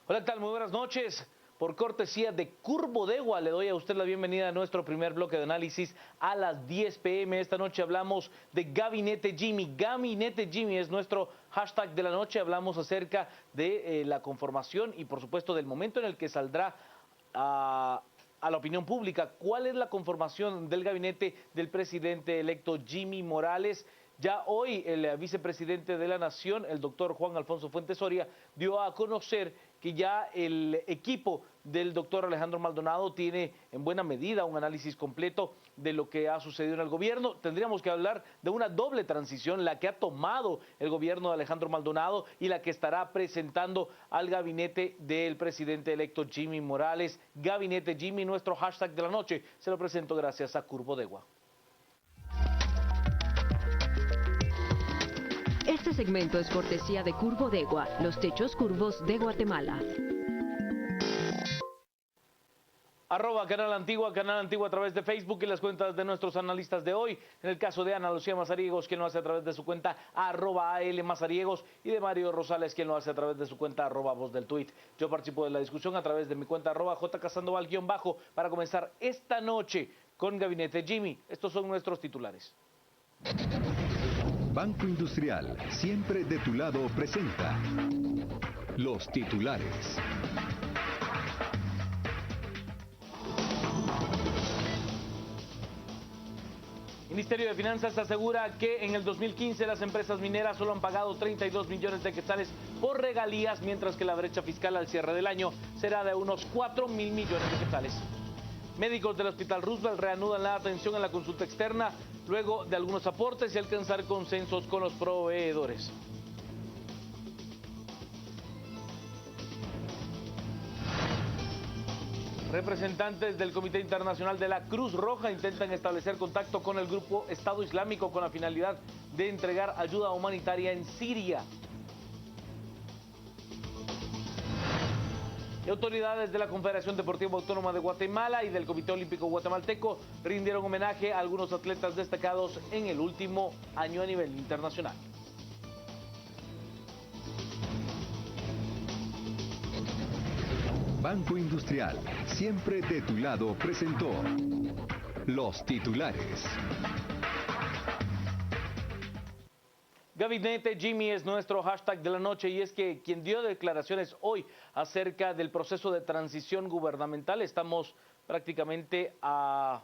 Hola, ¿qué tal? Muy buenas noches. Por cortesía de Curbodegua, le doy a usted la bienvenida a nuestro primer bloque de análisis a las 10 p.m. Esta noche hablamos de Gabinete Jimmy. Gabinete Jimmy es nuestro hashtag de la noche. Hablamos acerca de la conformación y, por supuesto, del momento en el que saldrá a la opinión pública. ¿Cuál es la conformación del gabinete del presidente electo Jimmy Morales? Ya hoy el vicepresidente de la Nación, el doctor Juan Alfonso Fuentes Soria, dio a conocer que ya el equipo del doctor Alejandro Maldonado tiene en buena medida un análisis completo de lo que ha sucedido en el gobierno. Tendríamos que hablar de una doble transición, la que ha tomado el gobierno de Alejandro Maldonado y la que estará presentando al gabinete del presidente electo Jimmy Morales. Gabinete Jimmy, nuestro hashtag de la noche. Se lo presento gracias a Curbodegua. Este segmento es cortesía de Curbodegua, los techos curvos de Guatemala. Canal Antigua a través de Facebook y las cuentas de nuestros analistas de hoy. En el caso de Ana Lucía Mazariegos, quien lo hace a través de su cuenta @AL Mazariegos, y de Mario Rosales, quien lo hace a través de su cuenta @Voz del Tuit. Yo participo de la discusión a través de mi cuenta @JCasandoval_ para comenzar esta noche con Gabinete Jimmy. Estos son nuestros titulares. Banco Industrial, siempre de tu lado, presenta los titulares. Ministerio de Finanzas asegura que en el 2015 las empresas mineras solo han pagado 32 millones de quetzales por regalías, mientras que la brecha fiscal al cierre del año será de unos 4.000 millones de quetzales. Médicos del Hospital Roosevelt reanudan la atención en la consulta externa luego de algunos aportes y alcanzar consensos con los proveedores. Representantes del Comité Internacional de la Cruz Roja intentan establecer contacto con el grupo Estado Islámico con la finalidad de entregar ayuda humanitaria en Siria. Y autoridades de la Confederación Deportiva Autónoma de Guatemala y del Comité Olímpico Guatemalteco rindieron homenaje a algunos atletas destacados en el último año a nivel internacional. Banco Industrial, siempre de tu lado, presentó los titulares. Gabinete Jimmy es nuestro hashtag de la noche, y es que quien dio declaraciones hoy acerca del proceso de transición gubernamental. Estamos prácticamente a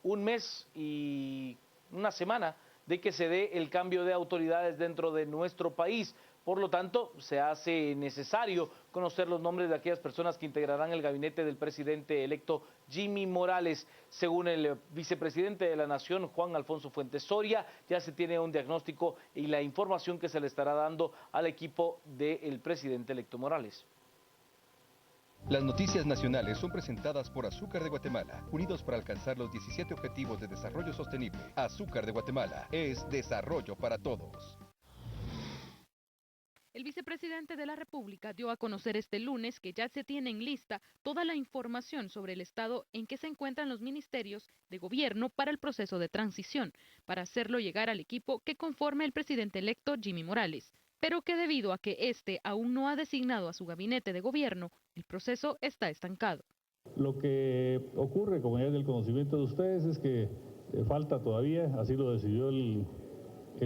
un mes y una semana de que se dé el cambio de autoridades dentro de nuestro país. Por lo tanto, se hace necesario conocer los nombres de aquellas personas que integrarán el gabinete del presidente electo Jimmy Morales. Según el vicepresidente de la Nación, Juan Alfonso Fuentes Soria, ya se tiene un diagnóstico y la información que se le estará dando al equipo del presidente electo Morales. Las noticias nacionales son presentadas por Azúcar de Guatemala, unidos para alcanzar los 17 Objetivos de Desarrollo Sostenible. Azúcar de Guatemala es desarrollo para todos. El vicepresidente de la República dio a conocer este lunes que ya se tiene en lista toda la información sobre el estado en que se encuentran los ministerios de gobierno para el proceso de transición, para hacerlo llegar al equipo que conforme el presidente electo Jimmy Morales, pero que debido a que éste aún no ha designado a su gabinete de gobierno, el proceso está estancado. Lo que ocurre, como ya es del conocimiento de ustedes, es que falta todavía, así lo decidió el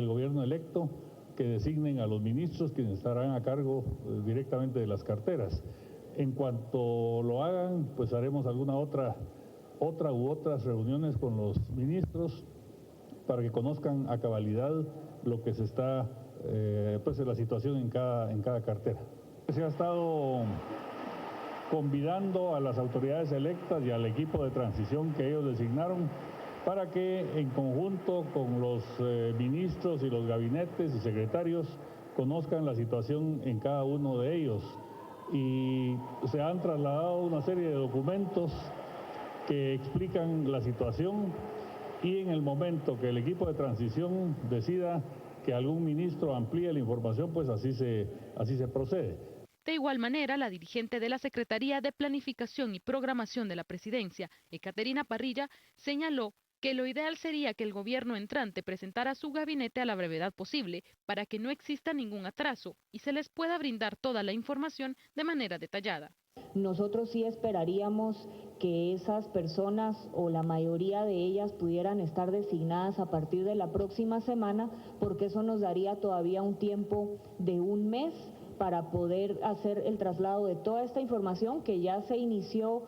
gobierno electo, que designen a los ministros quienes estarán a cargo directamente de las carteras. En cuanto lo hagan, pues haremos alguna otras reuniones con los ministros para que conozcan a cabalidad lo que se está, pues la situación en cada cartera. Se ha estado convidando a las autoridades electas y al equipo de transición que ellos designaron para que en conjunto con los ministros y los gabinetes y secretarios conozcan la situación en cada uno de ellos. Y se han trasladado una serie de documentos que explican la situación, y en el momento que el equipo de transición decida que algún ministro amplíe la información, pues así se procede. De igual manera, la dirigente de la Secretaría de Planificación y Programación de la Presidencia, Ekaterina Parrilla, señaló que lo ideal sería que el gobierno entrante presentara su gabinete a la brevedad posible para que no exista ningún atraso y se les pueda brindar toda la información de manera detallada. Nosotros sí esperaríamos que esas personas o la mayoría de ellas pudieran estar designadas a partir de la próxima semana, porque eso nos daría todavía un tiempo de un mes para poder hacer el traslado de toda esta información que ya se inició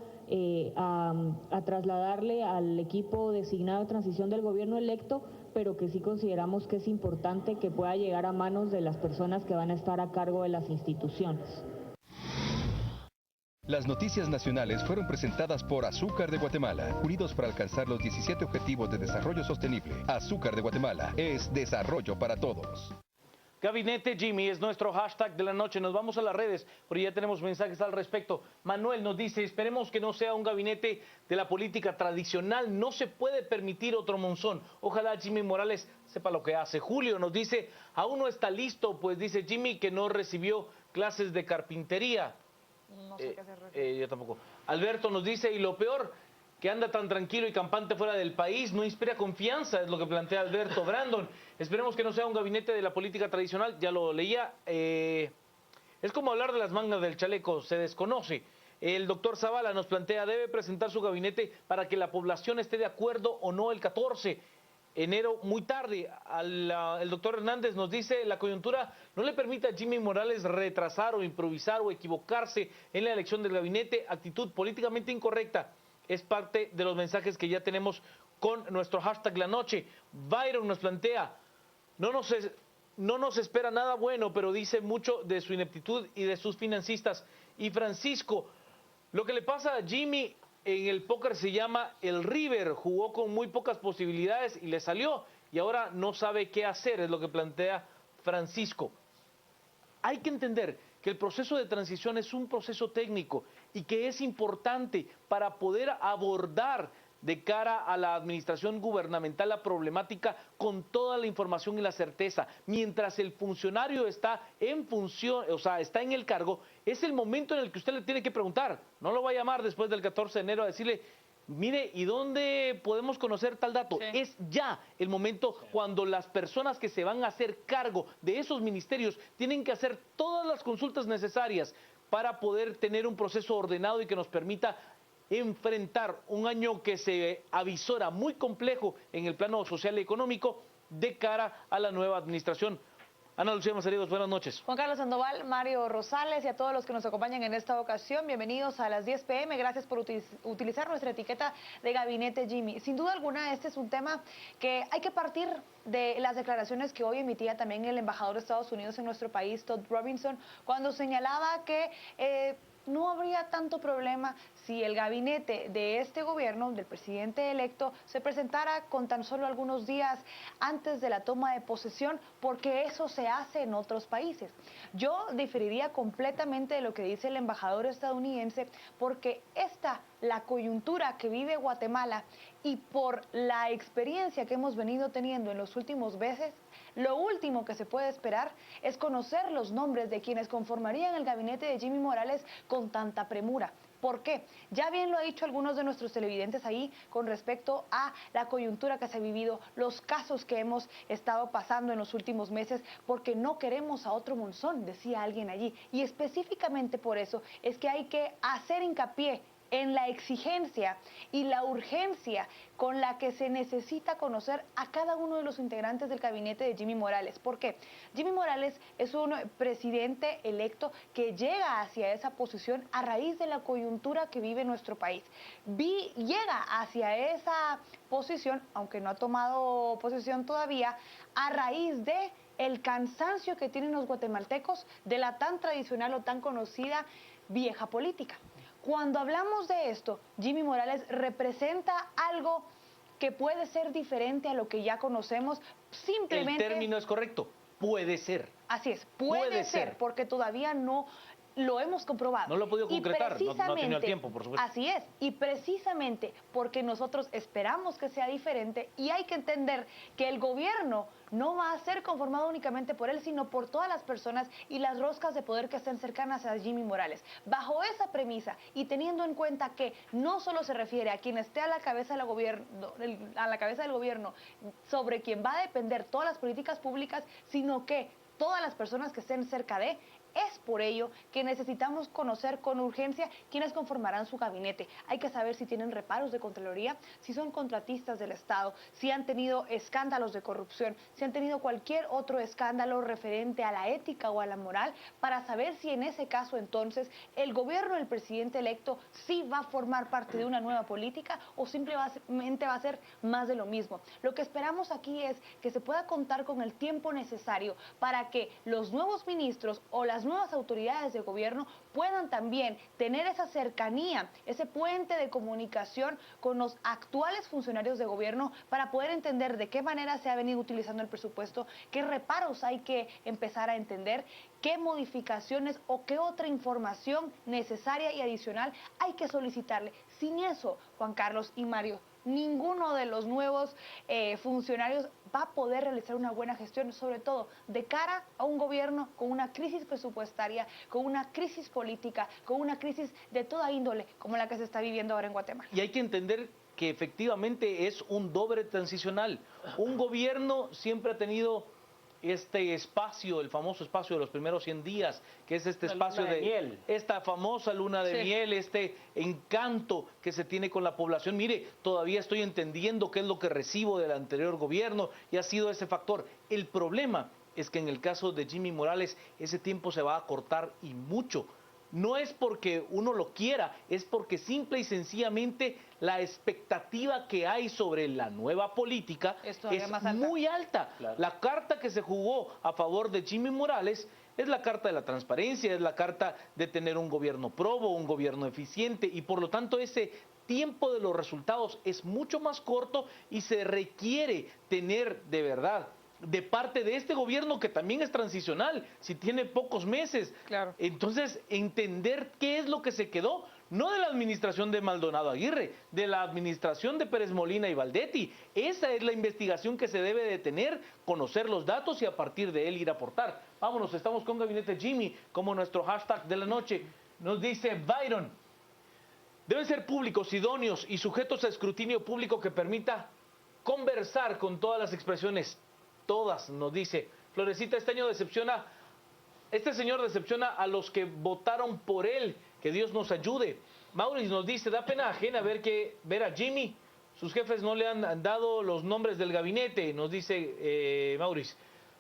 a trasladarle al equipo designado de transición del gobierno electo, pero que sí consideramos que es importante que pueda llegar a manos de las personas que van a estar a cargo de las instituciones. Las noticias nacionales fueron presentadas por Azúcar de Guatemala, unidos para alcanzar los 17 Objetivos de Desarrollo Sostenible. Azúcar de Guatemala es desarrollo para todos. Gabinete Jimmy es nuestro hashtag de la noche. Nos vamos a las redes, porque ya tenemos mensajes al respecto. Manuel nos dice, esperemos que no sea un gabinete de la política tradicional. No se puede permitir otro monzón. Ojalá Jimmy Morales sepa lo que hace. Julio nos dice, aún no está listo, pues dice Jimmy que no recibió clases de carpintería. No sé qué hacer. Yo tampoco. Alberto nos dice, y lo peor, que anda tan tranquilo y campante fuera del país, no inspira confianza, es lo que plantea Alberto. Brandon, esperemos que no sea un gabinete de la política tradicional, ya lo leía. Es como hablar de las mangas del chaleco, se desconoce. El doctor Zavala nos plantea, debe presentar su gabinete para que la población esté de acuerdo o no el 14 de enero, muy tarde. El doctor Hernández nos dice, la coyuntura no le permite a Jimmy Morales retrasar o improvisar o equivocarse en la elección del gabinete, actitud políticamente incorrecta. Es parte de los mensajes que ya tenemos con nuestro hashtag La Noche. Byron nos plantea, no nos espera nada bueno, pero dice mucho de su ineptitud y de sus financistas. Y Francisco, lo que le pasa a Jimmy en el póker se llama el River, jugó con muy pocas posibilidades y le salió, y ahora no sabe qué hacer, es lo que plantea Francisco. Hay que entender que el proceso de transición es un proceso técnico y que es importante para poder abordar de cara a la administración gubernamental la problemática con toda la información y la certeza. Mientras el funcionario está en función, o sea, está en el cargo, es el momento en el que usted le tiene que preguntar. No lo va a llamar después del 14 de enero a decirle, mire, ¿y dónde podemos conocer tal dato? Sí. Es ya el momento cuando las personas que se van a hacer cargo de esos ministerios tienen que hacer todas las consultas necesarias para poder tener un proceso ordenado y que nos permita enfrentar un año que se avisora muy complejo en el plano social y económico de cara a la nueva administración. Ana Lucía Mazariegos, buenas noches. Juan Carlos Sandoval, Mario Rosales y a todos los que nos acompañan en esta ocasión, bienvenidos a las 10 p.m. Gracias por utilizar nuestra etiqueta de Gabinete Jimmy. Sin duda alguna, este es un tema que hay que partir de las declaraciones que hoy emitía también el embajador de Estados Unidos en nuestro país, Todd Robinson, cuando señalaba que no habría tanto problema si el gabinete de este gobierno, del presidente electo, se presentara con tan solo algunos días antes de la toma de posesión, porque eso se hace en otros países. Yo diferiría completamente de lo que dice el embajador estadounidense, porque la coyuntura que vive Guatemala y por la experiencia que hemos venido teniendo en los últimos meses, lo último que se puede esperar es conocer los nombres de quienes conformarían el gabinete de Jimmy Morales con tanta premura. ¿Por qué? Ya bien lo ha dicho algunos de nuestros televidentes ahí con respecto a la coyuntura que se ha vivido, los casos que hemos estado pasando en los últimos meses, porque no queremos a otro monzón, decía alguien allí. Y específicamente por eso es que hay que hacer hincapié en la exigencia y la urgencia con la que se necesita conocer a cada uno de los integrantes del gabinete de Jimmy Morales. ¿Por qué? Jimmy Morales es un presidente electo que llega hacia esa posición a raíz de la coyuntura que vive nuestro país. Llega hacia esa posición, aunque no ha tomado posesión todavía, a raíz de el cansancio que tienen los guatemaltecos de la tan tradicional o tan conocida vieja política. Cuando hablamos de esto, Jimmy Morales representa algo que puede ser diferente a lo que ya conocemos, simplemente... El término es correcto, puede ser. Así es, puede ser, porque todavía no lo hemos comprobado. No lo ha podido concretar, no ha tenido el tiempo, por supuesto. Así es, y precisamente porque nosotros esperamos que sea diferente y hay que entender que el gobierno no va a ser conformado únicamente por él, sino por todas las personas y las roscas de poder que estén cercanas a Jimmy Morales. Bajo esa premisa y teniendo en cuenta que no solo se refiere a quien esté a la cabeza del gobierno, sobre quien va a depender todas las políticas públicas, sino que todas las personas que estén cerca de. Es por ello que necesitamos conocer con urgencia quiénes conformarán su gabinete. Hay que saber si tienen reparos de Contraloría, si son contratistas del Estado, si han tenido escándalos de corrupción, si han tenido cualquier otro escándalo referente a la ética o a la moral, para saber si en ese caso entonces el gobierno del presidente electo sí va a formar parte de una nueva política o simplemente va a ser más de lo mismo. Lo que esperamos aquí es que se pueda contar con el tiempo necesario para que los nuevos ministros o las nuevas autoridades de gobierno puedan también tener esa cercanía, ese puente de comunicación con los actuales funcionarios de gobierno para poder entender de qué manera se ha venido utilizando el presupuesto, qué reparos hay que empezar a entender, qué modificaciones o qué otra información necesaria y adicional hay que solicitarle. Sin eso, Juan Carlos y Mario, ninguno de los nuevos funcionarios va a poder realizar una buena gestión, sobre todo de cara a un gobierno con una crisis presupuestaria, con una crisis política, con una crisis de toda índole, como la que se está viviendo ahora en Guatemala. Y hay que entender que efectivamente es un doble transicional. Un gobierno siempre ha tenido este espacio, el famoso espacio de los primeros 100 días, que es este espacio de miel, esta famosa luna de miel, este encanto que se tiene con la población. Mire, todavía estoy entendiendo qué es lo que recibo del anterior gobierno y ha sido ese factor. El problema es que en el caso de Jimmy Morales ese tiempo se va a acortar y mucho. No es porque uno lo quiera, es porque simple y sencillamente la expectativa que hay sobre la nueva política es muy alta. Claro. La carta que se jugó a favor de Jimmy Morales es la carta de la transparencia, es la carta de tener un gobierno probo, un gobierno eficiente, y por lo tanto ese tiempo de los resultados es mucho más corto y se requiere tener de verdad de parte de este gobierno, que también es transicional, si tiene pocos meses. Claro. Entonces, entender qué es lo que se quedó, no de la administración de Maldonado Aguirre, de la administración de Pérez Molina y Valdetti. Esa es la investigación que se debe de tener, conocer los datos y a partir de él ir a aportar. Vámonos, estamos con Gabinete Jimmy, como nuestro hashtag de la noche. Nos dice Byron, deben ser públicos, idóneos y sujetos a escrutinio público que permita conversar con todas las expresiones. Todas, nos dice Florecita. Este señor decepciona a los que votaron por él, que Dios nos ayude. Maurice nos dice, da pena ajena ver a Jimmy, sus jefes no le han dado los nombres del gabinete, nos dice Maurice.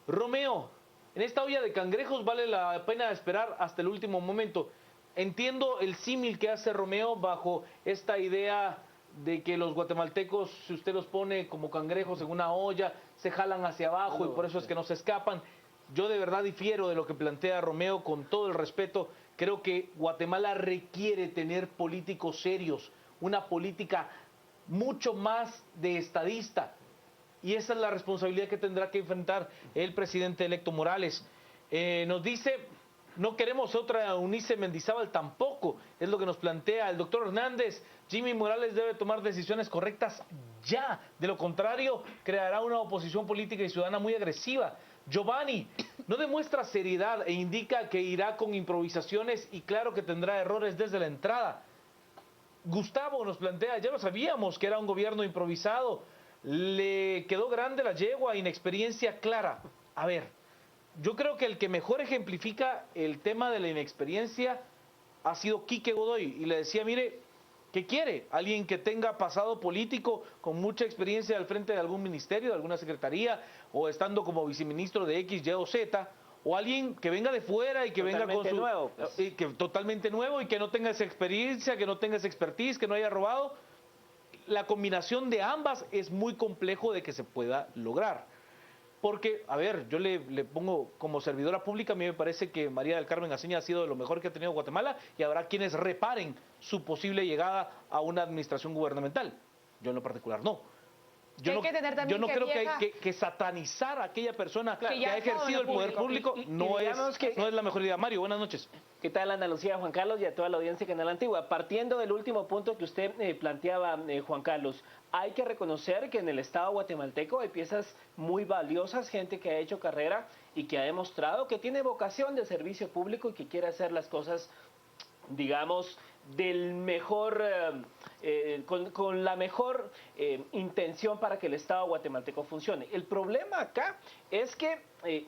Romeo, en esta olla de cangrejos vale la pena esperar hasta el último momento. Entiendo el símil que hace Romeo bajo esta idea de que los guatemaltecos, si usted los pone como cangrejos en una olla, se jalan hacia abajo y por eso es que no se escapan. Yo de verdad difiero de lo que plantea Romeo, con todo el respeto. Creo que Guatemala requiere tener políticos serios, una política mucho más de estadista, y esa es la responsabilidad que tendrá que enfrentar el presidente electo Morales. Nos dice, no queremos otra Eunice Mendizábal tampoco, es lo que nos plantea el doctor Hernández. Jimmy Morales debe tomar decisiones correctas ya, de lo contrario creará una oposición política y ciudadana muy agresiva. Giovanni, no demuestra seriedad e indica que irá con improvisaciones y claro que tendrá errores desde la entrada. Gustavo nos plantea, ya lo sabíamos que era un gobierno improvisado, le quedó grande la yegua, inexperiencia clara. A ver, yo creo que el que mejor ejemplifica el tema de la inexperiencia ha sido Quique Godoy, y le decía, mire, ¿qué quiere? Alguien que tenga pasado político, con mucha experiencia al frente de algún ministerio, de alguna secretaría, o estando como viceministro de X, Y o Z, o alguien que venga de fuera y que venga con su... nuevo, pues. Totalmente nuevo y que no tenga esa experiencia, que no tenga esa expertise, que no haya robado. La combinación de ambas es muy complejo de que se pueda lograr. Porque, a ver, yo le pongo como servidora pública, a mí me parece que María del Carmen Aceña ha sido de lo mejor que ha tenido Guatemala, y habrá quienes reparen su posible llegada a una administración gubernamental. Yo en lo particular no. Hay que tener también yo no que creo que vieja- hay que satanizar a aquella persona Claro, que ya ha ha estado ejercido en el lo poder público. público. No digamos que- no es la mejor idea. Mario, buenas noches. ¿Qué tal, Ana Lucía, Juan Carlos y a toda la audiencia de Canal Antigua? Partiendo del último punto que usted planteaba, Juan Carlos, hay que reconocer que en el Estado guatemalteco hay piezas muy valiosas, gente que ha hecho carrera y que ha demostrado que tiene vocación de servicio público y que quiere hacer las cosas, digamos, del mejor, con la mejor intención para que el Estado guatemalteco funcione. El problema acá es que,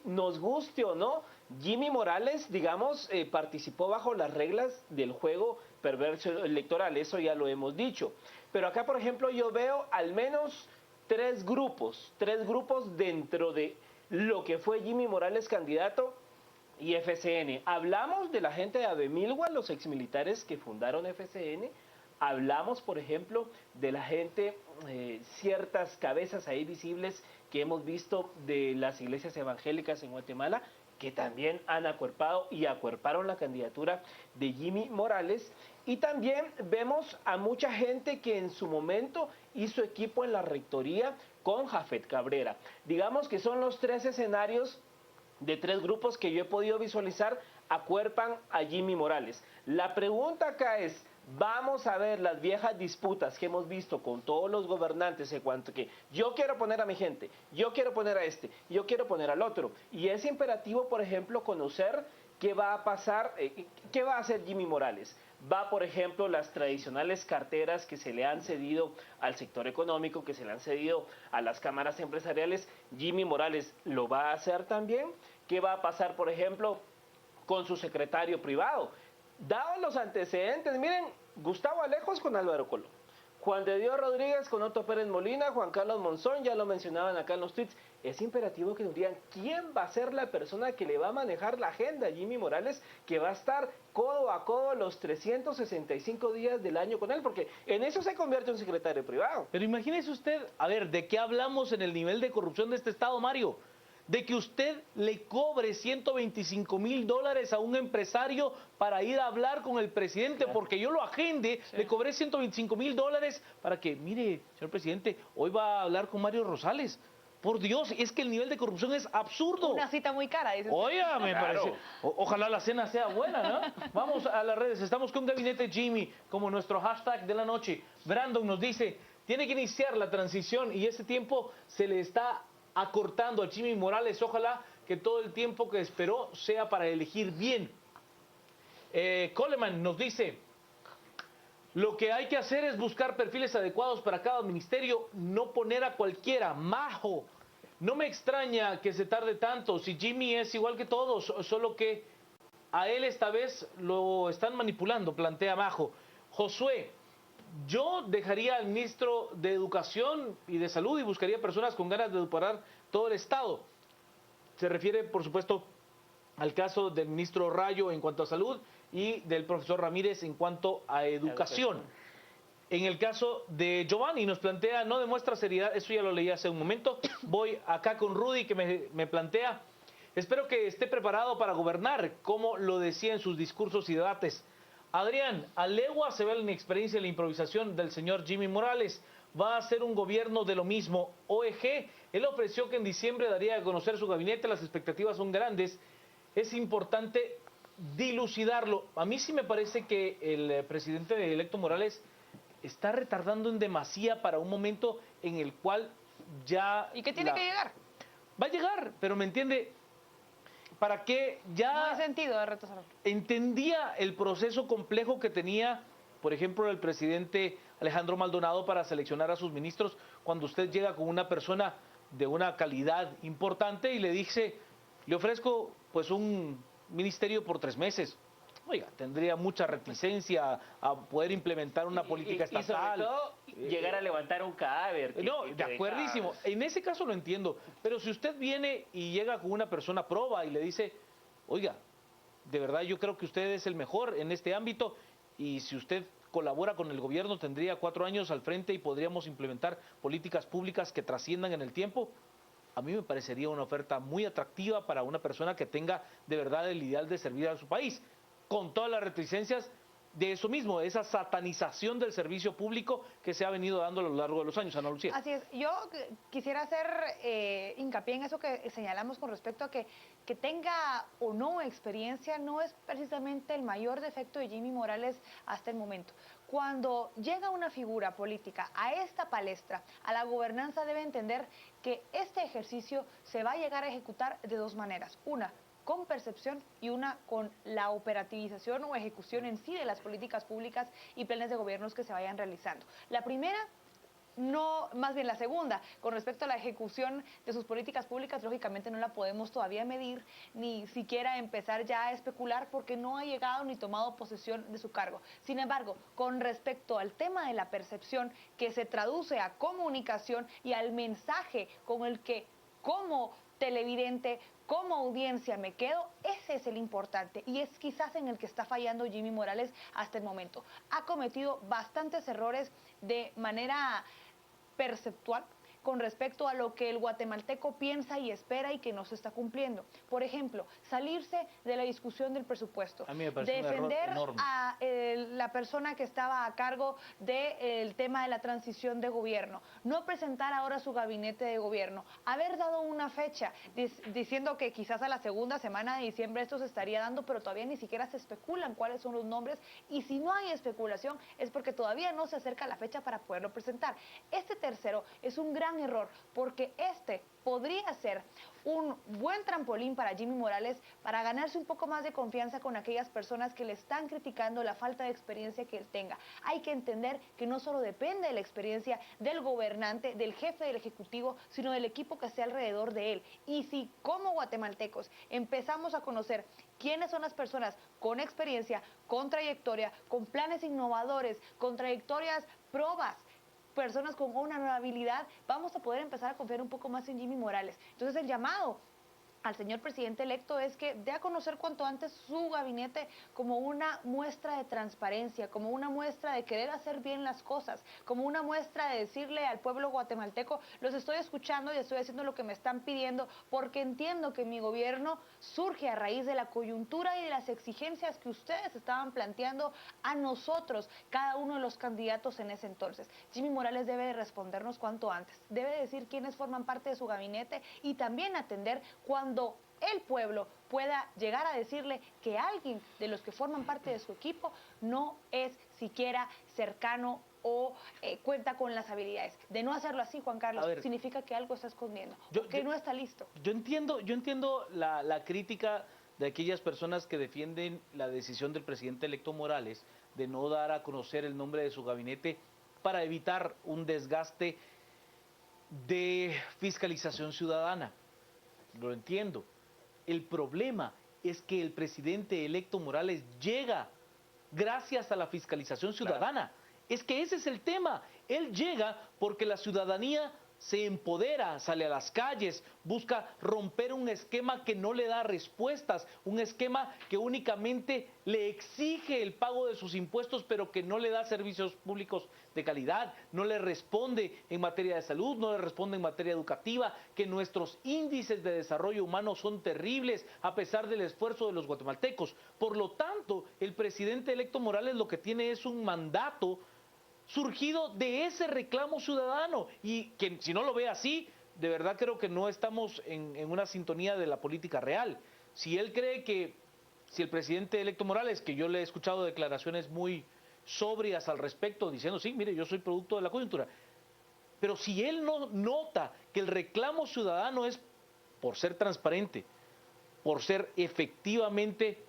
nos guste o no, Jimmy Morales, digamos, participó bajo las reglas del juego perverso electoral, eso ya lo hemos dicho. Pero acá, por ejemplo, yo veo al menos tres grupos dentro de lo que fue Jimmy Morales candidato y FCN. Hablamos de la gente de Abemilgua, los exmilitares que fundaron FCN. Hablamos, por ejemplo, de la gente, ciertas cabezas ahí visibles que hemos visto de las iglesias evangélicas en Guatemala, que también han acuerpado y acuerparon la candidatura de Jimmy Morales. Y también vemos a mucha gente que en su momento hizo equipo en la rectoría con Jafet Cabrera. Digamos que son los tres escenarios de tres grupos que yo he podido visualizar acuerpan a Jimmy Morales. La pregunta acá es, vamos a ver las viejas disputas que hemos visto con todos los gobernantes en cuanto que yo quiero poner a mi gente, yo quiero poner a este, yo quiero poner al otro. Y es imperativo, por ejemplo, conocer qué va a pasar, qué va a hacer Jimmy Morales. Va, por ejemplo, las tradicionales carteras que se le han cedido al sector económico, que se le han cedido a las cámaras empresariales. Jimmy Morales lo va a hacer también. ¿Qué va a pasar, por ejemplo, con su secretario privado? Dados los antecedentes, miren, Gustavo Alejos con Álvaro Colón, Juan de Dios Rodríguez con Otto Pérez Molina, Juan Carlos Monzón, ya lo mencionaban acá en los tweets. Es imperativo que nos digan quién va a ser la persona que le va a manejar la agenda a Jimmy Morales, que va a estar codo a codo los 365 días del año con él, porque en eso se convierte un secretario privado. Pero imagínese usted, a ver, ¿de qué hablamos en el nivel de corrupción de este Estado, Mario? De que usted le cobre $125,000 a un empresario para ir a hablar con el presidente, porque yo lo agende, le cobré $125,000 para que, mire, señor presidente, hoy va a hablar con Mario Rosales. Por Dios, es que el nivel de corrupción es absurdo. Una cita muy cara, dice usted. Oiga, me Claro. parece. Ojalá la cena sea buena, ¿no? Vamos a las redes. Estamos con Gabinete Jimmy como nuestro hashtag de la noche. Brandon nos dice, tiene que iniciar la transición y ese tiempo se le está acortando a Jimmy Morales. Ojalá que todo el tiempo que esperó sea para elegir bien. Coleman nos dice, lo que hay que hacer es buscar perfiles adecuados para cada ministerio, no poner a cualquiera. Majo, no me extraña que se tarde tanto, si Jimmy es igual que todos, solo que a él esta vez lo están manipulando, plantea Majo. Josué, yo dejaría al ministro de Educación y de Salud y buscaría personas con ganas de educar todo el Estado. Se refiere, por supuesto, al caso del ministro Rayo en cuanto a salud y del profesor Ramírez en cuanto a educación. En el caso de Giovanni nos plantea, no demuestra seriedad, eso ya lo leí hace un momento. Voy acá con Rudy que me plantea, espero que esté preparado para gobernar, como lo decía en sus discursos y debates. Adrián, a legua se ve la inexperiencia y la improvisación del señor Jimmy Morales. Va a ser un gobierno de lo mismo. OEG, él ofreció que en diciembre daría a conocer su gabinete, las expectativas son grandes. Es importante dilucidarlo. A mí sí me parece que el presidente electo Morales está retardando en demasía para un momento en el cual ya... ¿Y qué tiene que llegar? Va a llegar, pero me entiende... ¿Para qué ya No hay sentido de retrasarlo? entendía el proceso complejo que tenía, por ejemplo, el presidente Alejandro Maldonado para seleccionar a sus ministros, cuando usted llega con una persona de una calidad importante y le dice, le ofrezco pues un ministerio por 3 meses? Oiga, tendría mucha reticencia a poder implementar una política estatal. Y sobre todo, llegar a levantar un cadáver. No, de acuerdísimo. En ese caso lo entiendo. Pero si usted viene y llega con una persona proba y le dice, oiga, de verdad yo creo que usted es el mejor en este ámbito y si usted colabora con el gobierno tendría 4 años al frente y podríamos implementar políticas públicas que trasciendan en el tiempo, a mí me parecería una oferta muy atractiva para una persona que tenga de verdad el ideal de servir a su país. Con todas las reticencias de eso mismo, de esa satanización del servicio público que se ha venido dando a lo largo de los años, Ana Lucía. Así es, yo quisiera hacer hincapié en eso que señalamos con respecto a que tenga o no experiencia no es precisamente el mayor defecto de Jimmy Morales hasta el momento. Cuando llega una figura política a esta palestra, a la gobernanza, debe entender que este ejercicio se va a llegar a ejecutar de dos maneras. Una, con percepción, y una con la operativización o ejecución en sí de las políticas públicas y planes de gobiernos que se vayan realizando. La primera, no, más bien la segunda, con respecto a la ejecución de sus políticas públicas, lógicamente no la podemos todavía medir, ni siquiera empezar ya a especular porque no ha llegado ni tomado posesión de su cargo. Sin embargo, con respecto al tema de la percepción, que se traduce a comunicación y al mensaje con el que como televidente, como audiencia me quedo, ese es el importante y es quizás en el que está fallando Jimmy Morales hasta el momento. Ha cometido bastantes errores de manera perceptual con respecto a lo que el guatemalteco piensa y espera y que no se está cumpliendo. Por ejemplo, salirse de la discusión del presupuesto, A mí me parece defender un error enorme. a la persona que estaba a cargo del tema de la transición de gobierno, no presentar ahora su gabinete de gobierno, haber dado una fecha diciendo que quizás a la segunda semana de diciembre esto se estaría dando, pero todavía ni siquiera se especulan cuáles son los nombres, y si no hay especulación es porque todavía no se acerca la fecha para poderlo presentar. Este tercero es un gran error, porque este podría ser un buen trampolín para Jimmy Morales para ganarse un poco más de confianza con aquellas personas que le están criticando la falta de experiencia que él tenga. Hay que entender que no solo depende de la experiencia del gobernante, del jefe del ejecutivo, sino del equipo que esté alrededor de él. Y si como guatemaltecos empezamos a conocer quiénes son las personas con experiencia, con trayectoria, con planes innovadores, con trayectorias probas, personas con una nueva habilidad, vamos a poder empezar a confiar un poco más en Jimmy Morales. Entonces el llamado al señor presidente electo es que dé a conocer cuanto antes su gabinete como una muestra de transparencia, como una muestra de querer hacer bien las cosas, como una muestra de decirle al pueblo guatemalteco, los estoy escuchando y estoy haciendo lo que me están pidiendo porque entiendo que mi gobierno surge a raíz de la coyuntura y de las exigencias que ustedes estaban planteando a nosotros, cada uno de los candidatos en ese entonces. Jimmy Morales debe de respondernos cuanto antes, debe decir quiénes forman parte de su gabinete y también atender cuando el pueblo pueda llegar a decirle que alguien de los que forman parte de su equipo no es siquiera cercano o cuenta con las habilidades. De no hacerlo así, Juan Carlos, significa que algo está escondiendo, que no está listo. Yo entiendo la crítica de aquellas personas que defienden la decisión del presidente electo Morales de no dar a conocer el nombre de su gabinete para evitar un desgaste de fiscalización ciudadana. Lo entiendo. El problema es que el presidente electo Morales llega gracias a la fiscalización ciudadana. Claro. Es que ese es el tema. Él llega porque la ciudadanía se empodera, sale a las calles, busca romper un esquema que no le da respuestas, un esquema que únicamente le exige el pago de sus impuestos, pero que no le da servicios públicos de calidad, no le responde en materia de salud, no le responde en materia educativa, que nuestros índices de desarrollo humano son terribles a pesar del esfuerzo de los guatemaltecos. Por lo tanto, el presidente electo Morales lo que tiene es un mandato surgido de ese reclamo ciudadano, y que si no lo ve así, de verdad creo que no estamos en una sintonía de la política real. Si él cree que, si el presidente electo Morales, que yo le he escuchado declaraciones muy sobrias al respecto, diciendo, sí, mire, yo soy producto de la coyuntura, pero si él no nota que el reclamo ciudadano es por ser transparente, por ser efectivamente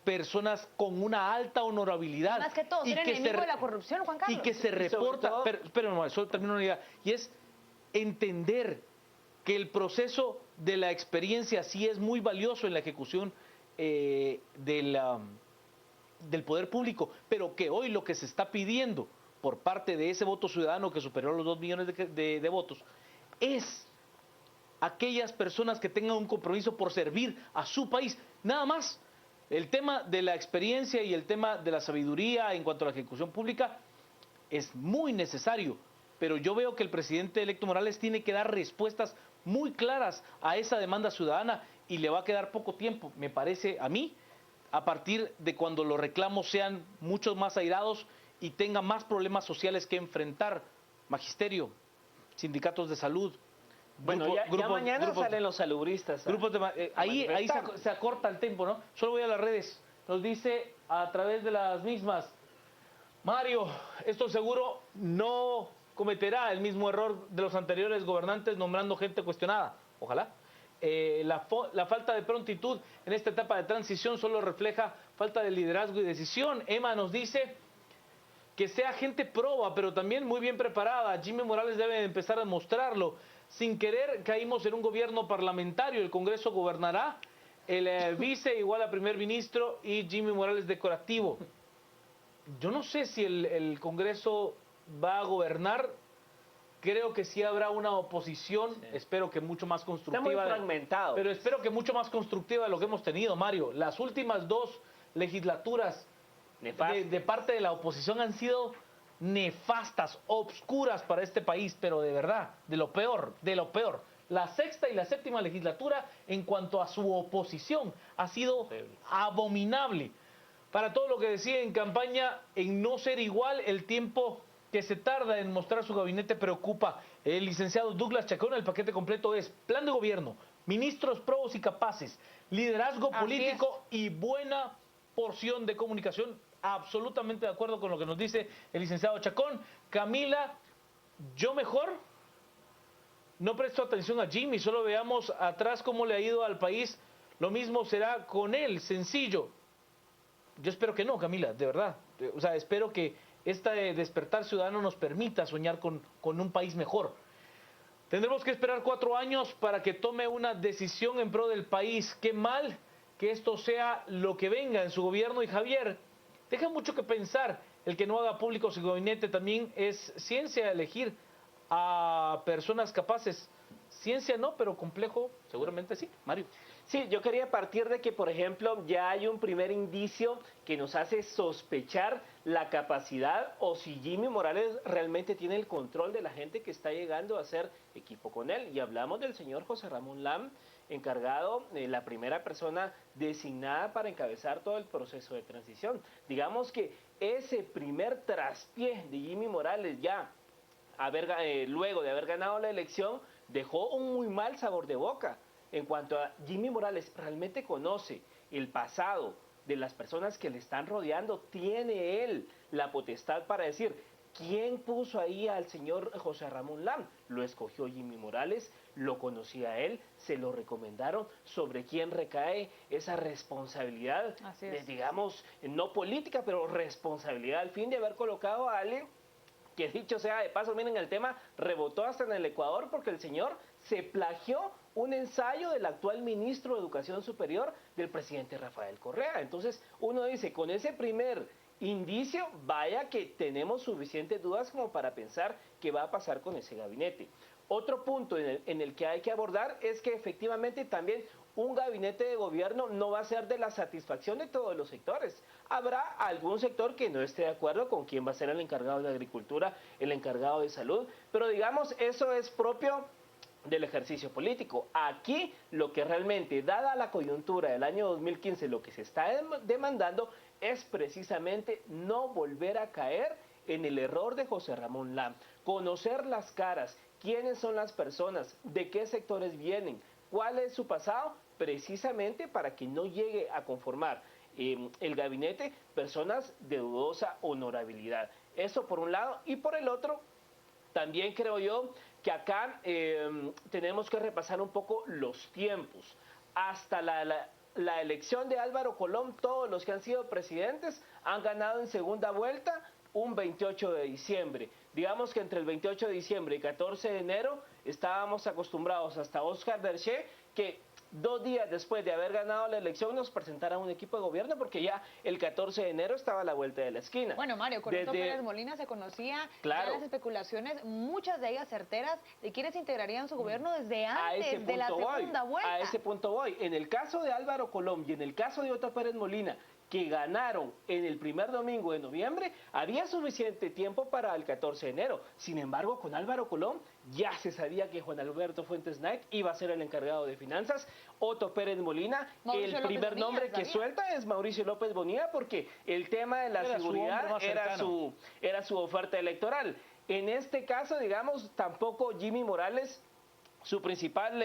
personas con una alta honorabilidad. Más que todo, ser enemigo de la corrupción, Juan Carlos. Y que se reporta, pero no, eso termino una idea, y es entender que el proceso de la experiencia sí es muy valioso en la ejecución del poder público, pero que hoy lo que se está pidiendo por parte de ese voto ciudadano que superó los 2 millones de votos es aquellas personas que tengan un compromiso por servir a su país, nada más. El tema de la experiencia y el tema de la sabiduría en cuanto a la ejecución pública es muy necesario, pero yo veo que el presidente electo Morales tiene que dar respuestas muy claras a esa demanda ciudadana y le va a quedar poco tiempo, me parece a mí, a partir de cuando los reclamos sean muchos más airados y tenga más problemas sociales que enfrentar. Magisterio, sindicatos de salud. Bueno, ya mañana salen los salubristas. Grupos de, ahí se acorta el tiempo, ¿no? Solo voy a las redes. Nos dice a través de las mismas: Mario, esto seguro no cometerá el mismo error de los anteriores gobernantes nombrando gente cuestionada. Ojalá. La falta de prontitud en esta etapa de transición solo refleja falta de liderazgo y decisión. Emma nos dice que sea gente proba, pero también muy bien preparada. Jimmy Morales debe empezar a mostrarlo. Sin querer caímos en un gobierno parlamentario. El Congreso gobernará, el vice igual a primer ministro y Jimmy Morales decorativo. Yo no sé si el Congreso va a gobernar. Creo que sí habrá una oposición, espero que mucho más constructiva. Está muy fragmentado. Pero espero que mucho más constructiva de lo que hemos tenido, Mario. Las últimas 2 legislaturas de parte de la oposición han sido nefastas, obscuras para este país, pero de verdad, de lo peor, de lo peor. La 6ª y la 7ª legislatura, en cuanto a su oposición, ha sido abominable. Para todo lo que decía en campaña, en no ser igual, el tiempo que se tarda en mostrar su gabinete preocupa. El licenciado Douglas Chacón, el paquete completo es plan de gobierno, ministros probos y capaces, liderazgo político y buena porción de comunicación. Absolutamente de acuerdo con lo que nos dice el licenciado Chacón. Camila, yo mejor no presto atención a Jimmy, solo veamos atrás cómo le ha ido al país. Lo mismo será con él, sencillo. Yo espero que no, Camila, de verdad. O sea, espero que este despertar ciudadano nos permita soñar con un país mejor. Tendremos que esperar 4 años para que tome una decisión en pro del país. Qué mal que esto sea lo que venga en su gobierno. Y Javier, deja mucho que pensar. El que no haga público su gabinete también es ciencia elegir a personas capaces. Ciencia no, pero complejo seguramente sí. Mario. Sí, yo quería partir de que, por ejemplo, ya hay un primer indicio que nos hace sospechar la capacidad o si Jimmy Morales realmente tiene el control de la gente que está llegando a hacer equipo con él. Y hablamos del señor José Ramón Lam, encargado, la primera persona designada para encabezar todo el proceso de transición. Digamos que ese primer traspié de Jimmy Morales ya luego de haber ganado la elección dejó un muy mal sabor de boca. En cuanto a Jimmy Morales, realmente conoce el pasado de las personas que le están rodeando, tiene él la potestad para decir quién puso ahí al señor José Ramón Lam. Lo escogió Jimmy Morales, lo conocía él, se lo recomendaron. Sobre quién recae esa responsabilidad, digamos, no política, pero responsabilidad al fin de haber colocado a alguien que, dicho sea de paso, miren, el tema rebotó hasta en el Ecuador porque el señor se plagió un ensayo del actual ministro de Educación Superior del presidente Rafael Correa. Entonces uno dice, con ese primer indicio, vaya que tenemos suficientes dudas como para pensar qué va a pasar con ese gabinete. Otro punto en el que hay que abordar es que efectivamente también un gabinete de gobierno no va a ser de la satisfacción de todos los sectores. Habrá algún sector que no esté de acuerdo con quién va a ser el encargado de agricultura, el encargado de salud, pero digamos, eso es propio del ejercicio político. Aquí lo que realmente, dada la coyuntura del año 2015, lo que se está demandando es precisamente no volver a caer en el error de José Ramón Lam. Conocer las caras, quiénes son las personas, de qué sectores vienen, cuál es su pasado, precisamente para que no llegue a conformar el gabinete personas de dudosa honorabilidad. Eso por un lado. Y por el otro, también creo yo que acá tenemos que repasar un poco los tiempos. Hasta la elección de Álvaro Colom, todos los que han sido presidentes han ganado en segunda vuelta un 28 de diciembre. Digamos que entre el 28 de diciembre y 14 de enero estábamos acostumbrados hasta Oscar Derché que 2 días después de haber ganado la elección nos presentara un equipo de gobierno porque ya el 14 de enero estaba a la vuelta de la esquina. Bueno, Mario, con Otto Pérez Molina se conocía ya las especulaciones, muchas de ellas certeras, de quienes integrarían su gobierno desde antes de la segunda vuelta. A ese punto voy. En el caso de Álvaro Colom y en el caso de Otto Pérez Molina, que ganaron en el primer domingo de noviembre, había suficiente tiempo para el 14 de enero. Sin embargo, con Álvaro Colón ya se sabía que Juan Alberto Fuentes Knight iba a ser el encargado de finanzas. Otto Pérez Molina, Mauricio el López primer Bonilla, nombre que ¿sabía? suelta es Mauricio López Bonilla, porque el tema de la Era su hombre seguridad más cercano. era su oferta electoral. En este caso, digamos, tampoco Jimmy Morales, su principal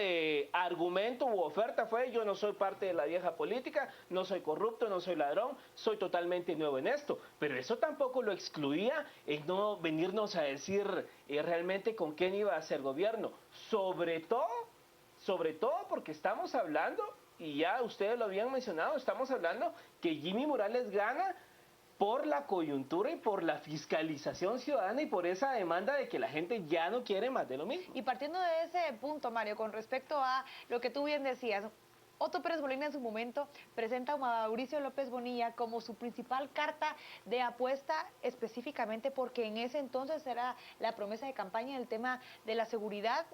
argumento u oferta fue: yo no soy parte de la vieja política, no soy corrupto, no soy ladrón, soy totalmente nuevo en esto. Pero eso tampoco lo excluía en no venirnos a decir realmente con quién iba a hacer gobierno. Sobre todo porque estamos hablando, y ya ustedes lo habían mencionado, estamos hablando que Jimmy Morales gana por la coyuntura y por la fiscalización ciudadana y por esa demanda de que la gente ya no quiere más de lo mismo. Y partiendo de ese punto, Mario, con respecto a lo que tú bien decías, Otto Pérez Molina en su momento presenta a Mauricio López Bonilla como su principal carta de apuesta, específicamente porque en ese entonces era la promesa de campaña del tema de la seguridad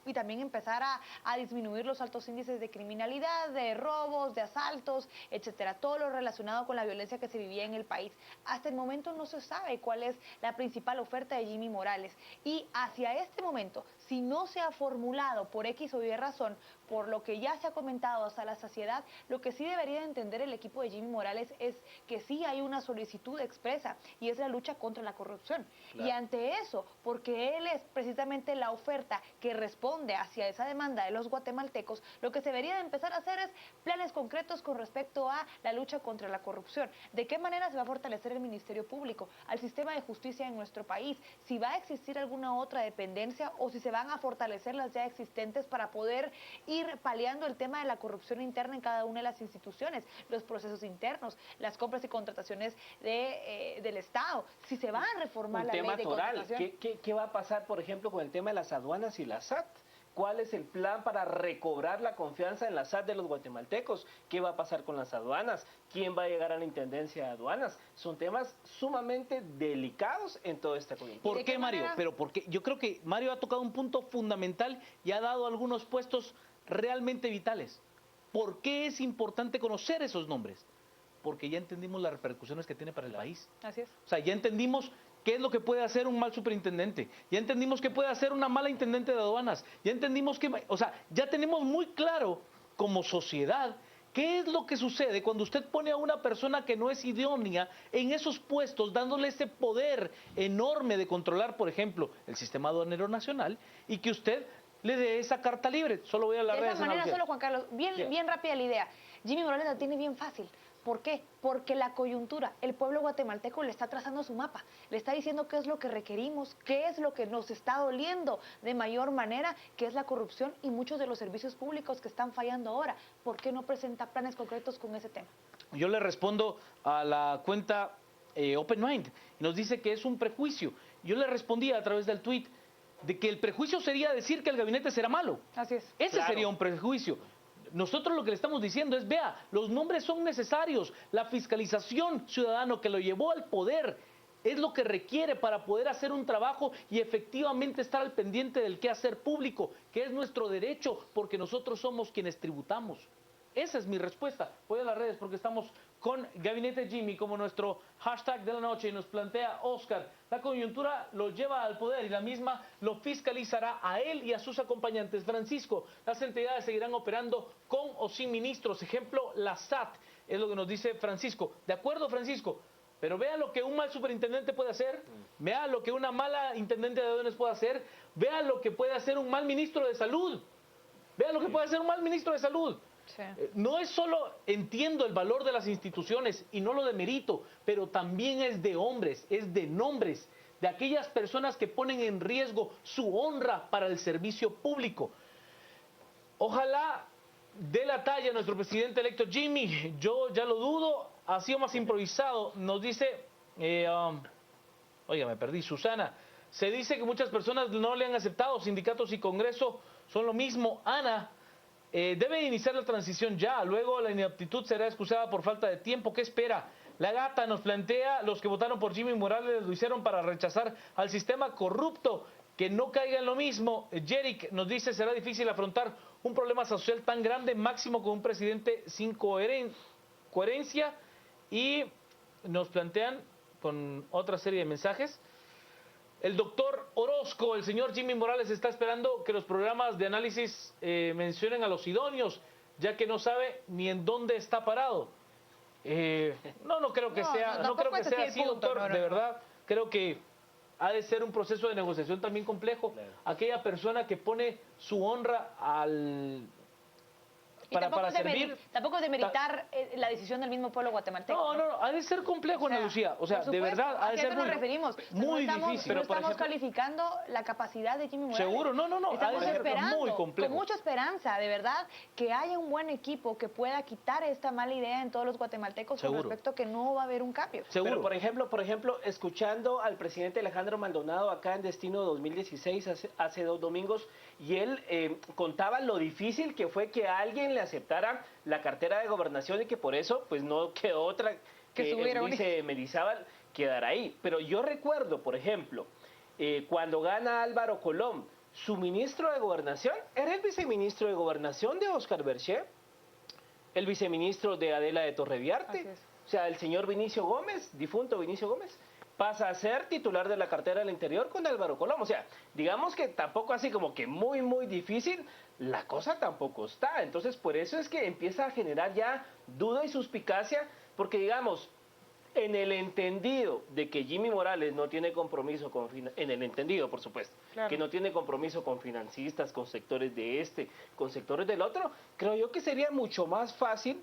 y también empezar a disminuir los altos índices de criminalidad, de robos, de asaltos, etcétera, todo lo relacionado con la violencia que se vivía en el país. Hasta el momento no se sabe cuál es la principal oferta de Jimmy Morales, y hacia este momento, si no se ha formulado por X o Y razón, por lo que ya se ha comentado hasta la saciedad, lo que sí debería entender el equipo de Jimmy Morales es que sí hay una solicitud expresa, y es la lucha contra la corrupción. Claro. Y ante eso, porque él es precisamente la oferta que responde hacia esa demanda de los guatemaltecos, lo que se debería de empezar a hacer es planes concretos con respecto a la lucha contra la corrupción. ¿De qué manera se va a fortalecer el Ministerio Público, al sistema de justicia en nuestro país? Si va a existir alguna otra dependencia o si se van a fortalecer las ya existentes para poder ir paliando el tema de la corrupción interna en cada una de las instituciones, los procesos internos, las compras y contrataciones del Estado. Si se va a reformar la ley de contratación. ¿Qué va a pasar, por ejemplo, con el tema de las aduanas y la SAT? ¿Cuál es el plan para recobrar la confianza en la SAT de los guatemaltecos? ¿Qué va a pasar con las aduanas? ¿Quién va a llegar a la intendencia de aduanas? Son temas sumamente delicados en toda esta coyuntura. ¿Por qué, Mario? Pero porque yo creo que Mario ha tocado un punto fundamental y ha dado algunos puestos realmente vitales. ¿Por qué es importante conocer esos nombres? Porque ya entendimos las repercusiones que tiene para el país. Así es. O sea, ya entendimos qué es lo que puede hacer un mal superintendente. Ya entendimos qué puede hacer una mala intendente de aduanas. Ya entendimos que, o sea, ya tenemos muy claro como sociedad qué es lo que sucede cuando usted pone a una persona que no es idónea en esos puestos, dándole ese poder enorme de controlar, por ejemplo, el sistema aduanero nacional, y que usted le dé esa carta libre. Solo voy a las redes. De esa manera, solo, Juan Carlos, bien rápida la idea. Jimmy Morales la tiene bien fácil. ¿Por qué? Porque la coyuntura, el pueblo guatemalteco le está trazando su mapa, le está diciendo qué es lo que requerimos, qué es lo que nos está doliendo de mayor manera, que es la corrupción y muchos de los servicios públicos que están fallando ahora. ¿Por qué no presenta planes concretos con ese tema? Yo le respondo a la cuenta Open Mind, y nos dice que es un prejuicio. Yo le respondía a través del tweet de que el prejuicio sería decir que el gabinete será malo. Así es. Ese sería un prejuicio. Nosotros lo que le estamos diciendo es, vea, los nombres son necesarios, la fiscalización ciudadana que lo llevó al poder es lo que requiere para poder hacer un trabajo y efectivamente estar al pendiente del quehacer público, que es nuestro derecho, porque nosotros somos quienes tributamos. Esa es mi respuesta. Voy a las redes porque estamos con Gabinete Jimmy como nuestro hashtag de la noche, y nos plantea Oscar: la coyuntura lo lleva al poder y la misma lo fiscalizará a él y a sus acompañantes. Francisco: las entidades seguirán operando con o sin ministros, ejemplo la SAT, es lo que nos dice Francisco. De acuerdo, Francisco, pero vea lo que un mal superintendente puede hacer, vea lo que una mala intendente de aduanas puede hacer, vea lo que puede hacer un mal ministro de salud, vea lo que puede hacer un mal ministro de salud. Sí. No es solo, entiendo el valor de las instituciones y no lo demerito, pero también es de hombres, es de nombres, de aquellas personas que ponen en riesgo su honra para el servicio público. Ojalá dé la talla nuestro presidente electo Jimmy, yo ya lo dudo, ha sido más improvisado. Nos dice, oiga, me perdí, Susana, se dice que muchas personas no le han aceptado, sindicatos y Congreso son lo mismo. Ana: debe iniciar la transición ya, luego la inaptitud será excusada por falta de tiempo. ¿Qué espera? La Gata nos plantea: los que votaron por Jimmy Morales lo hicieron para rechazar al sistema corrupto, que no caiga en lo mismo. Jerick nos dice: será difícil afrontar un problema social tan grande, máximo con un presidente sin coherencia. Y nos plantean con otra serie de mensajes. El doctor Orozco, el señor Jimmy Morales, está esperando que los programas de análisis mencionen a los idóneos, ya que no sabe ni en dónde está parado. No creo que sea, no creo que sea así, doctor, de verdad. Creo que ha de ser un proceso de negociación también complejo. Claro. Aquella persona que pone su honra para servir. Tampoco es de meritar la decisión del mismo pueblo guatemalteco. No, ha de ser complejo, Ana Lucía. O sea, de verdad, ha de ser muy difícil. Pero estamos calificando la capacidad de Jimmy Morales. Seguro, no, estamos ha de ser esperando, muy complejo. Con mucha esperanza, de verdad, que haya un buen equipo que pueda quitar esta mala idea en todos los guatemaltecos con respecto a que no va a haber un cambio. Seguro. Pero, por ejemplo, escuchando al presidente Alejandro Maldonado acá en Destino 2016, hace 2 domingos, y él contaba lo difícil que fue que alguien le aceptara la cartera de gobernación y que por eso pues no quedó otra que Luis Mendizábal quedara ahí. Pero yo recuerdo, por ejemplo, cuando gana Álvaro Colom, su ministro de gobernación era el viceministro de gobernación de Óscar Berché, el viceministro de Adela de Torreviarte, o sea, el señor Vinicio Gómez, difunto Vinicio Gómez, pasa a ser titular de la cartera del Interior con Álvaro Colom. O sea, digamos que tampoco así como que muy difícil, la cosa tampoco está. Entonces, por eso es que empieza a generar ya duda y suspicacia, porque digamos, en el entendido de que Jimmy Morales no tiene compromiso en el entendido, por supuesto, claro, que no tiene compromiso con financistas, con sectores de con sectores del otro, creo yo que sería mucho más fácil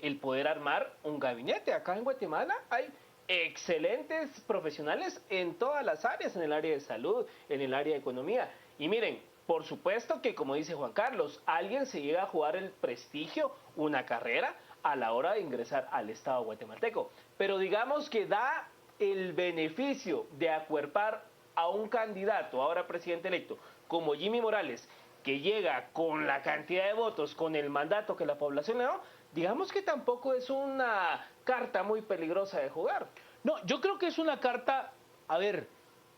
el poder armar un gabinete. Acá en Guatemala hay excelentes profesionales en todas las áreas, en el área de salud, en el área de economía. Y miren, por supuesto que, como dice Juan Carlos, alguien se llega a jugar el prestigio, una carrera, a la hora de ingresar al Estado guatemalteco. Pero digamos que da el beneficio de acuerpar a un candidato, ahora presidente electo, como Jimmy Morales, que llega con la cantidad de votos, con el mandato que la población le da, digamos que tampoco es una carta muy peligrosa de jugar. No, yo creo que es una carta, a ver,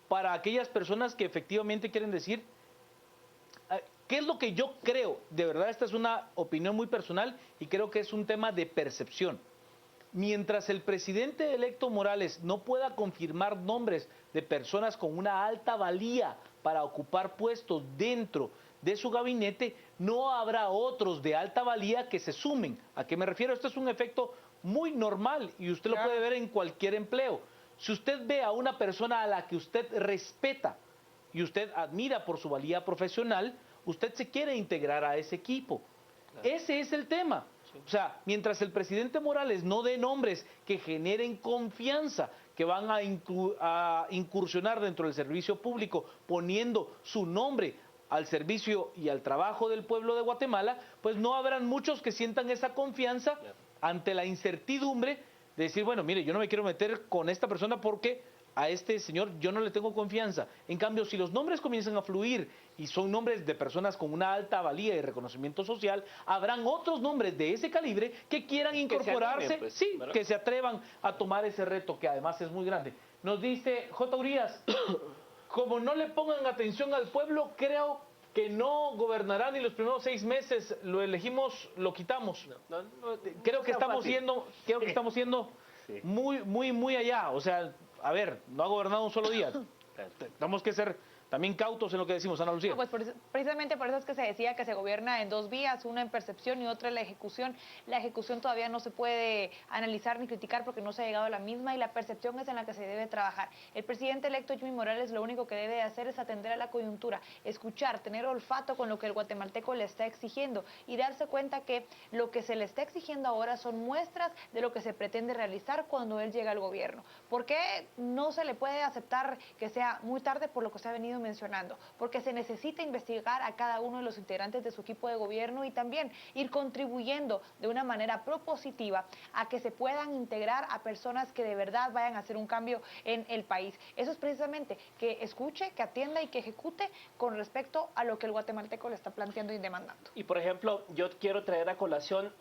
para aquellas personas que efectivamente quieren decir, ¿qué es lo que yo creo? De verdad, esta es una opinión muy personal y creo que es un tema de percepción. Mientras el presidente electo Morales no pueda confirmar nombres de personas con una alta valía para ocupar puestos dentro de su gabinete, no habrá otros de alta valía que se sumen. ¿A qué me refiero? Esto es un efecto muy normal y usted lo puede ver en cualquier empleo. Si usted ve a una persona a la que usted respeta y usted admira por su valía profesional, usted se quiere integrar a ese equipo. Claro. Ese es el tema. Sí. O sea, mientras el presidente Morales no dé nombres que generen confianza, que van a incursionar dentro del servicio público, poniendo su nombre al servicio y al trabajo del pueblo de Guatemala, pues no habrán muchos que sientan esa confianza ante la incertidumbre de decir, bueno, mire, yo no me quiero meter con esta persona porque a este señor yo no le tengo confianza. En cambio, si los nombres comienzan a fluir y son nombres de personas con una alta valía y reconocimiento social, habrán otros nombres de ese calibre que quieran incorporarse, pues, sí, ¿verdad? Que se atrevan a tomar ese reto, que además es muy grande. Nos dice J. Urias, como no le pongan atención al pueblo, creo que no gobernará ni los primeros 6 meses, lo elegimos, lo quitamos. Creo que estamos siendo muy allá, o sea, a ver, no ha gobernado un solo día. Tenemos que ser también cautos en lo que decimos, Ana Lucía. No, pues precisamente por eso es que se decía que se gobierna en 2 vías, una en percepción y otra en la ejecución. La ejecución todavía no se puede analizar ni criticar porque no se ha llegado a la misma, y la percepción es en la que se debe trabajar. El presidente electo Jimmy Morales lo único que debe hacer es atender a la coyuntura, escuchar, tener olfato con lo que el guatemalteco le está exigiendo y darse cuenta que lo que se le está exigiendo ahora son muestras de lo que se pretende realizar cuando él llega al gobierno. ¿Por qué no se le puede aceptar que sea muy tarde por lo que se ha venido mencionando? Porque se necesita investigar a cada uno de los integrantes de su equipo de gobierno y también ir contribuyendo de una manera propositiva a que se puedan integrar a personas que de verdad vayan a hacer un cambio en el país. Eso es precisamente que escuche, que atienda y que ejecute con respecto a lo que el guatemalteco le está planteando y demandando. Y por ejemplo, yo quiero traer a colación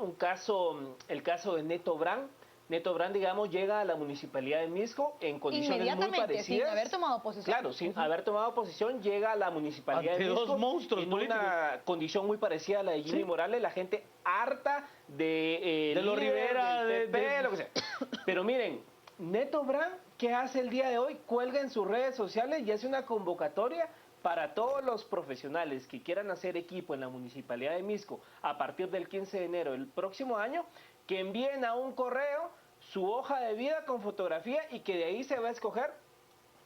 el caso de Neto Brand. Neto Brand, digamos, llega a la municipalidad de Misco en condiciones muy parecidas. Sin haber tomado posición. Claro, sin haber tomado posición, llega a la municipalidad de Misco monstruos en políticos. Una condición muy parecida a la de Jimmy Morales, la gente harta de los Rivera, del PP, lo que sea. Pero miren, Neto Brand, ¿qué hace el día de hoy? Cuelga en sus redes sociales y hace una convocatoria para todos los profesionales que quieran hacer equipo en la Municipalidad de Misco a partir del 15 de enero del próximo año, que envíen a un correo su hoja de vida con fotografía y que de ahí se va a escoger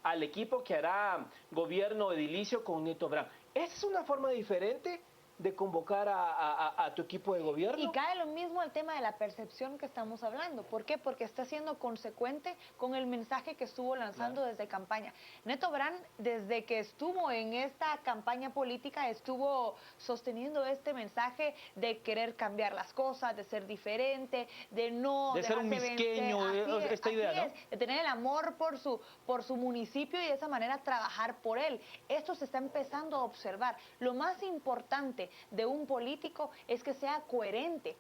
al equipo que hará gobierno edilicio con Neto Brand. Esa es una forma diferente de convocar a tu equipo de gobierno. Y cae lo mismo el tema de la percepción que estamos hablando. ¿Por qué? Porque está siendo consecuente con el mensaje que estuvo lanzando desde campaña. Neto Brand, desde que estuvo en esta campaña política, estuvo sosteniendo este mensaje de querer cambiar las cosas, de ser diferente, de no de ser un misqueño, esta idea, ¿no? De tener el amor por su municipio y de esa manera trabajar por él. Esto se está empezando a observar. Lo más importante de un político es que sea coherente,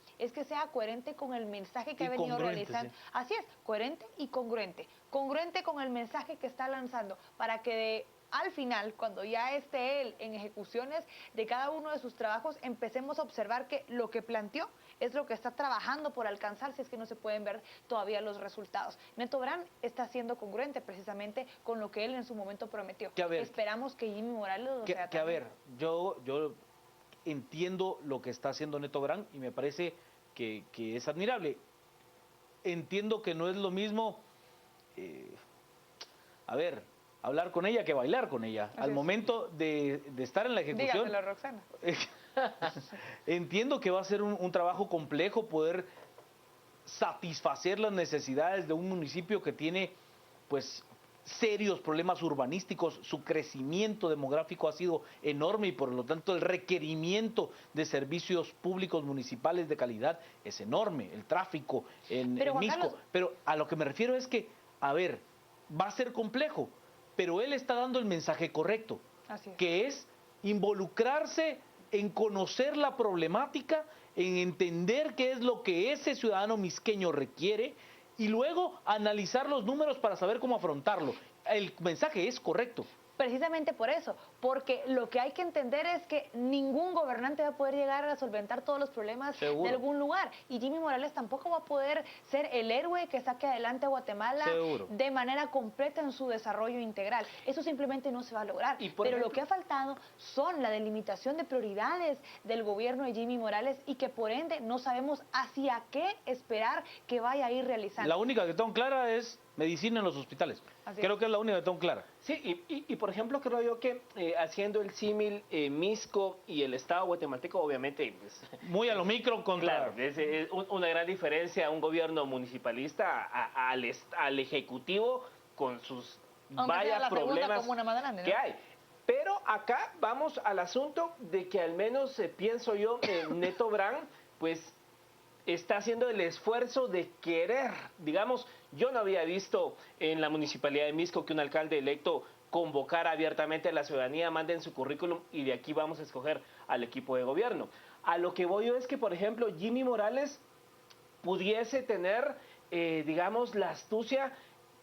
con el mensaje que ha venido realizando. Sí. Así es, coherente y congruente con el mensaje que está lanzando, para que al final, cuando ya esté él en ejecuciones de cada uno de sus trabajos, empecemos a observar que lo que planteó es lo que está trabajando por alcanzar, si es que no se pueden ver todavía los resultados. Neto Brand está siendo congruente precisamente con lo que él en su momento prometió. Esperamos que Jimmy Morales lo sea también. A ver, yo entiendo lo que está haciendo Neto Brand y me parece que es admirable. Entiendo que no es lo mismo, hablar con ella que bailar con ella. Al momento de estar en la ejecución. Dígamelo, Roxana. Entiendo que va a ser un trabajo complejo poder satisfacer las necesidades de un municipio que tiene, pues, serios problemas urbanísticos. Su crecimiento demográfico ha sido enorme y por lo tanto el requerimiento de servicios públicos municipales de calidad es enorme, el tráfico en Misco. Pero a lo que me refiero es que, va a ser complejo, pero él está dando el mensaje correcto, que es involucrarse en conocer la problemática, en entender qué es lo que ese ciudadano misqueño requiere, y luego analizar los números para saber cómo afrontarlo. El mensaje es correcto. Precisamente por eso, porque lo que hay que entender es que ningún gobernante va a poder llegar a solventar todos los problemas de algún lugar, y Jimmy Morales tampoco va a poder ser el héroe que saque adelante a Guatemala de manera completa en su desarrollo integral. Eso simplemente no se va a lograr. Pero lo que ha faltado son la delimitación de prioridades del gobierno de Jimmy Morales, y que por ende no sabemos hacia qué esperar que vaya a ir realizando. La única que tengo clara es medicina en los hospitales. Creo que es la única que tengo clara. Sí, y por ejemplo creo yo que haciendo el símil Misco y el Estado guatemalteco, obviamente pues, muy a lo micro contra... Claro, es una gran diferencia un gobierno municipalista al ejecutivo con sus varios problemas como una más grande, ¿no? que hay. Pero acá vamos al asunto de que al menos pienso yo, Neto Brand, pues está haciendo el esfuerzo de querer, digamos, yo no había visto en la Municipalidad de Misco que un alcalde electo convocara abiertamente a la ciudadanía, manden su currículum y de aquí vamos a escoger al equipo de gobierno. A lo que voy yo es que, por ejemplo, Jimmy Morales pudiese tener, digamos, la astucia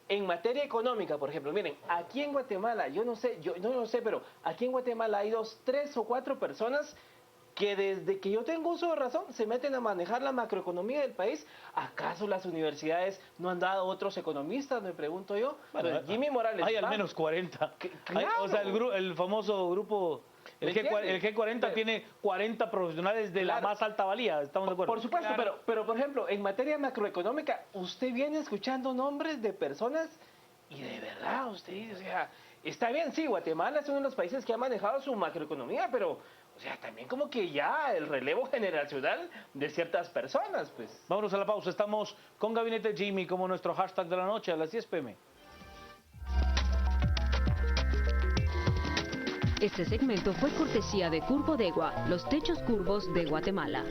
en materia económica, por ejemplo. Miren, aquí en Guatemala, yo no lo sé, pero aquí en Guatemala hay 2, 3 o 4 personas que desde que yo tengo uso de razón se meten a manejar la macroeconomía del país. ¿Acaso las universidades no han dado otros economistas? Me pregunto yo. Bueno, Jimmy Morales. Hay al menos 40. Claro. O sea, el famoso grupo, el G40 tiene 40 profesionales de la más alta valía. ¿Estamos de acuerdo? Por supuesto, pero por ejemplo, en materia macroeconómica, usted viene escuchando nombres de personas y de verdad usted dice, o sea, está bien, sí, Guatemala es uno de los países que ha manejado su macroeconomía, pero... O sea, también como que ya el relevo generacional de ciertas personas, pues. Vámonos a la pausa. Estamos con Gabinete Jimmy como nuestro hashtag de la noche a las 10 p.m. Este segmento fue cortesía de Curbodegua, los techos curvos de Guatemala.